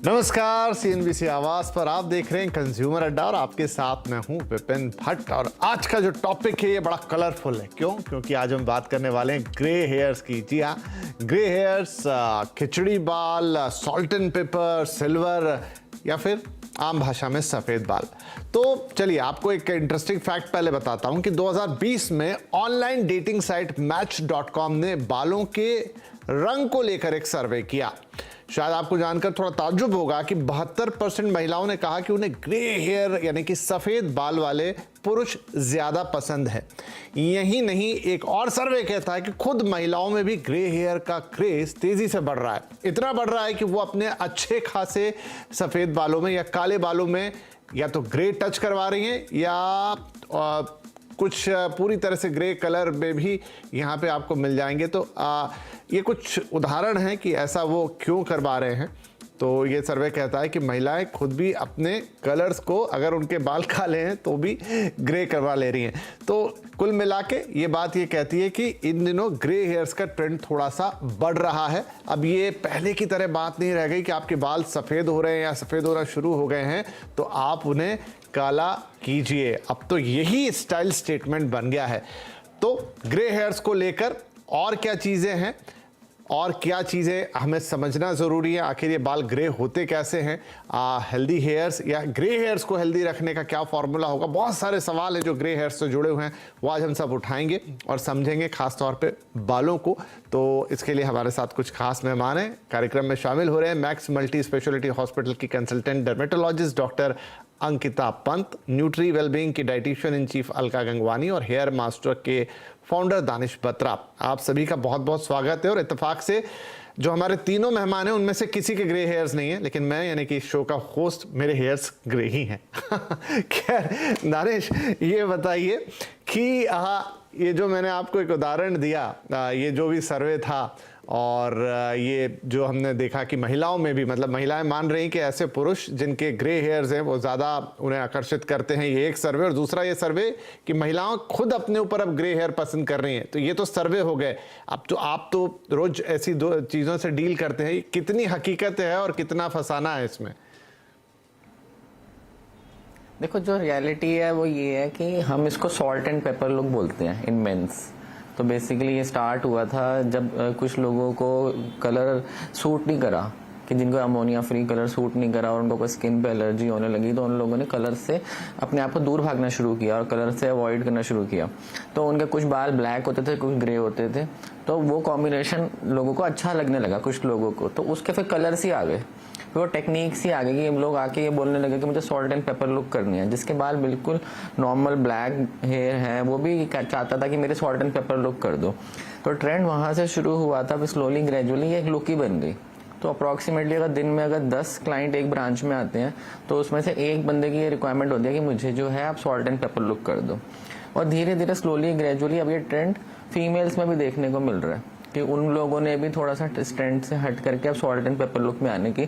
नमस्कार, सीएनबीसी आवाज पर आप देख रहे हैं कंज्यूमर अड्डा और आपके साथ मैं हूं विपिन भट्ट। और आज का जो टॉपिक है ये बड़ा कलरफुल है। क्यों? क्योंकि आज हम बात करने वाले हैं ग्रे हेयर्स की। जी हाँ, ग्रे हेयर्स, खिचड़ी बाल, सॉल्ट एंड पेपर, सिल्वर या फिर आम भाषा में सफेद बाल। तो चलिए आपको एक इंटरेस्टिंग फैक्ट पहले बताता हूं कि 2020 में ऑनलाइन डेटिंग साइट मैच.com ने बालों के रंग को लेकर एक सर्वे किया। शायद आपको जानकर थोड़ा ताज्जुब होगा कि 72% महिलाओं ने कहा कि उन्हें ग्रे हेयर यानी कि सफेद बाल वाले पुरुष ज्यादा पसंद है। यही नहीं, एक और सर्वे कहता है कि खुद महिलाओं में भी ग्रे हेयर का क्रेज तेजी से बढ़ रहा है। इतना बढ़ रहा है कि वो अपने अच्छे खासे सफेद बालों में या काले बालों में या तो ग्रे टच करवा रही हैं या कुछ पूरी तरह से ग्रे कलर में भी यहाँ पे आपको मिल जाएंगे। तो ये कुछ उदाहरण हैं कि ऐसा वो क्यों करवा रहे हैं। तो ये सर्वे कहता है कि महिलाएं खुद भी अपने कलर्स को, अगर उनके बाल काले हैं तो भी ग्रे करवा ले रही हैं। तो कुल मिला के ये बात ये कहती है कि इन दिनों ग्रे हेयर्स का ट्रेंड थोड़ा सा बढ़ रहा है। अब ये पहले की तरह बात नहीं रह गई कि आपके बाल सफ़ेद हो रहे हैं या सफ़ेद होना शुरू हो गए हैं तो आप उन्हें काला कीजिए। अब तो यही स्टाइल स्टेटमेंट बन गया है। तो ग्रे हेयर्स को लेकर और क्या चीज़ें हैं और क्या चीज़ें हमें समझना ज़रूरी है, आखिर ये बाल ग्रे होते कैसे हैं, हेल्दी हेयर्स या ग्रे हेयर्स को हेल्दी रखने का क्या फॉर्मूला होगा। बहुत सारे सवाल हैं जो ग्रे हेयर्स से जुड़े हुए हैं, वो आज हम सब उठाएंगे और समझेंगे, खास तौर पे बालों को। तो इसके लिए हमारे साथ कुछ खास मेहमान हैं। कार्यक्रम में शामिल हो रहे हैं मैक्स मल्टी स्पेशलिटी हॉस्पिटल की consultant dermatologist doctor Ankita Pant, nutri wellbeing की dietitian in chief Alka Gangwani और हेयर मास्टर के फाउंडर दानिश बत्रा। आप सभी का बहुत बहुत स्वागत है। और इत्तेफाक से जो हमारे तीनों मेहमान हैं उनमें से किसी के ग्रे हेयर्स नहीं है, लेकिन मैं यानी कि इस शो का होस्ट, मेरे हेयर्स ग्रे ही हैं। खैर दानिश, ये बताइए कि ये जो मैंने आपको एक उदाहरण दिया, ये जो भी सर्वे था और ये जो हमने देखा कि महिलाओं में भी, मतलब महिलाएं मान रही कि ऐसे पुरुष जिनके ग्रे हेयर्स हैं वो ज़्यादा उन्हें आकर्षित करते हैं, ये एक सर्वे। और दूसरा ये सर्वे कि महिलाओं खुद अपने ऊपर अब ग्रे हेयर पसंद कर रही हैं। तो ये तो सर्वे हो गए। अब तो आप तो रोज़ ऐसी दो चीज़ों से डील करते हैं, कितनी हकीकत है और कितना फसाना है इसमें? देखो, जो रियलिटी है वो ये है कि हम इसको सॉल्ट एंड पेपर लुक बोलते हैं इन मेंस। तो बेसिकली ये स्टार्ट हुआ था जब कुछ लोगों को कलर सूट नहीं करा, कि जिनको अमोनिया फ्री कलर सूट नहीं करा और उनको कोई स्किन पे एलर्जी होने लगी, तो उन लोगों ने कलर से अपने आप को दूर भागना शुरू किया और कलर से अवॉइड करना शुरू किया। तो उनके कुछ बाल ब्लैक होते थे, कुछ ग्रे होते थे। तो वो कॉम्बिनेशन लोगों को अच्छा लगने लगा कुछ लोगों को, तो उसके फिर कलर्स ही आ गए, फिर वो टेक्निक्स ही आ गई कि लोग आके ये बोलने लगे कि मुझे सॉल्ट एंड पेपर लुक करनी है। जिसके बाल बिल्कुल नॉर्मल ब्लैक हेयर है वो भी चाहता था कि मेरे सॉल्ट एंड पेपर लुक कर दो। तो ट्रेंड वहां से शुरू हुआ था, फिर स्लोली ग्रेजुअली ये एक लुक ही बन गई। तो अप्रॉक्सीमेटली अगर दिन में 10 क्लाइंट एक ब्रांच में आते हैं तो उसमें से एक बंदे की ये रिक्वायरमेंट होती है कि मुझे जो है आप सॉल्ट एंड पेपर लुक कर दो। और धीरे धीरे स्लोली ग्रेजुअली अब ये ट्रेंड फीमेल्स में भी देखने को मिल रहा है कि उन लोगों ने भी थोड़ा सा ट्रेंड से हट करके अब सॉल्ट एंड पेपर लुक में आने की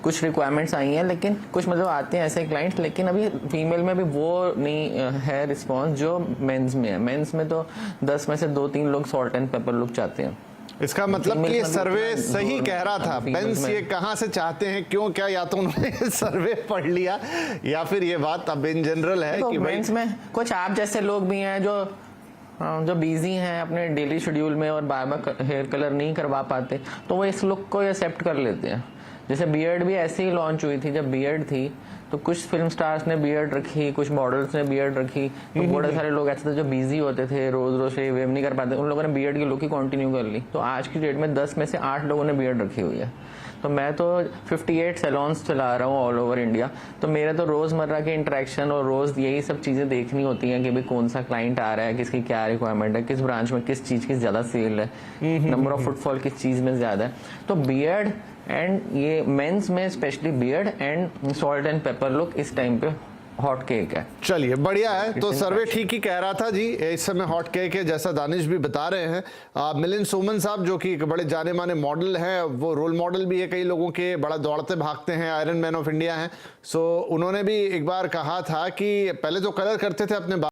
कुछ रिक्वायरमेंट्स आई हैं। लेकिन कुछ मतलब आते हैं ऐसे क्लाइंट्स, लेकिन अभी फीमेल में भी वो नहीं है रिस्पॉन्स जो मेंस में है। मेंस में तो 10 में से 2-3 लोग सॉल्ट एंड पेपर लुक चाहते हैं। इसका मतलब कि ये सर्वे सही कह रहा था। मेंस ये कहाँ से चाहते हैं, क्यों, क्या या तो उन्होंने सर्वे पढ़ लिया या फिर ये बात अब इन जनरल है कि मेंस में कुछ आप जैसे लोग भी हैं जो बिजी हैं अपने डेली शेड्यूल में और बार बार हेयर कलर नहीं करवा पाते, तो वो इस लुक को एक्सेप्ट कर लेते हैं। जैसे बियर्ड भी ऐसे ही लॉन्च हुई थी। जब बियर्ड थी तो कुछ फिल्म स्टार्स ने बियर्ड रखी, कुछ मॉडल्स ने बियर्ड रखी। तो बड़े सारे लोग ऐसे थे जो बिजी होते थे, रोज रोज से वेव नहीं कर पाते, उन लोगों ने बियर्ड की लुक ही कंटिन्यू कर ली। तो आज की डेट में 10 में से 8 लोगों ने बियर्ड रखी हुई है। तो मैं तो 58 सैलून्स चला रहा हूँ ऑल ओवर इंडिया। तो मेरे तो रोजमर्रा के इंटरेक्शन और रोज यही सब चीजें देखनी होती हैं कि भाई कौन सा क्लाइंट आ रहा है, किसकी क्या रिक्वायरमेंट है, किस ब्रांच में किस चीज की ज्यादा सेल है, नंबर ऑफ फुटफॉल किस चीज में ज्यादा है। तो बियर्ड एंड ये मेंस में specially beard and salt and paper look इस टाइम पे हॉट केक है। चलिए बढ़िया है। तो सर्वे ठीक ही कह रहा था जी, इस समय हॉट केक है, जैसा दानिश भी बता रहे हैं। मिलिंद सोमन साहब जो कि एक बड़े जाने माने मॉडल हैं, वो रोल मॉडल भी है कई लोगों के, बड़ा दौड़ते भागते हैं, आयरन मैन ऑफ इंडिया हैं। सो उन्होंने भी एक बार कहा था कि पहले तो कलर करते थे अपने